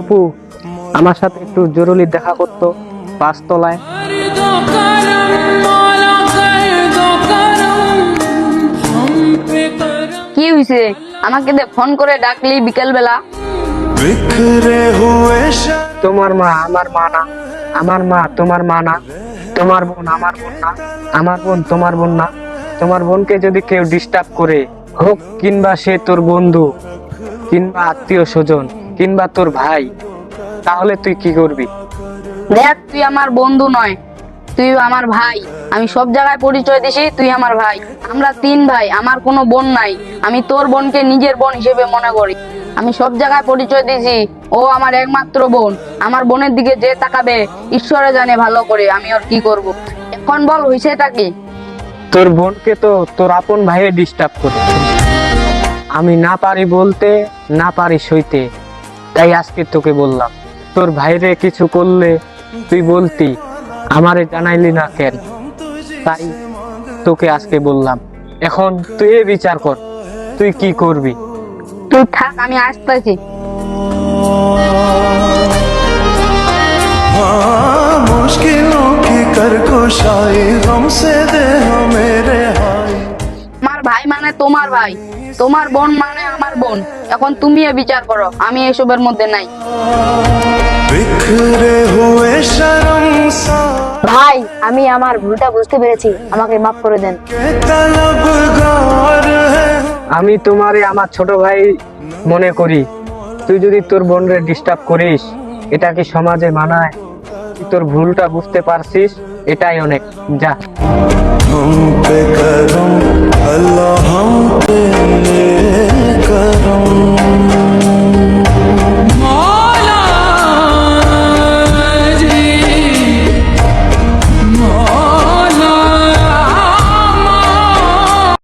আপু, আমার সাথে একটু জরুরি দেখা করতো 5 তলায়। কি হইছে? আমাকে ফোন করে ডাকলি বিকেল বেলা? তোমার মা আমার মা না, আমার মা তোমার মা না, তোমার বোন আমার বোন না, আমার বোন তোমার বোন না। তোমার বোনকে যদি কেউ ডিস্টার্ব করে, হোক কিংবা সে তোর বন্ধু, কিংবা আত্মীয় স্বজন, কিংবা তোর ভাই, তাহলে তুই কি করবি? দেখ, তুই আমার বন্ধু নয়, তুই আমার ভাই। আমি সব জায়গায় পরিচয় দিছি তুই আমার ভাই। আমরা 3 ভাই, আমার কোনো বোন নাই। আমি তোর বোনকে নিজের বোন হিসেবে মনে করি। আমি সব জায়গায় পরিচয় দিছি ও আমার একমাত্র বোন। আমার বোনের দিকে যে তাকাবে ঈশ্বরে জানে ভালো করে আমি ওর কি করব। এখন বল হইছেটা কি? তোর বোনকে তো তোর আপন ভাইয়ে ডিস্টার্ব করে। আমি না পারি বলতে, না পারি সইতে, তাই আজকে তোকে বললাম। তোর ভাইরে কিছু করলে তুই বলতি, আমারে জানাইলি না কেন? তাই তোকে আজকে বললাম। এখন তুই বিচার কর, তুই কি করবি? তুই থাক, আমি আসতেছি। मुश्किलों की करकुशाई हमसे दे हो मेरे हाय। আমার ভাই মানে তোমার ভাই, তোমার বোন মানে আমার বোন। এখন তুমি বিচার করো, আমি এসবের মধ্যে নাই। बिखरे हुए शर्मसार ভাই, আমি আমার ভুলটা বুঝতে পেরেছি, আমাকে মাফ করে দেন। के तलबगार है। আমি তোমারে আমার ছোট ভাই মনে করি। তুই যদি তোর বোনরে ডিস্টার্ব করিস, এটা কি সমাজে মানায়? তুই তোর ভুলটা বুঝতে পারছিস, এটাই অনেক। যা। हम पे करम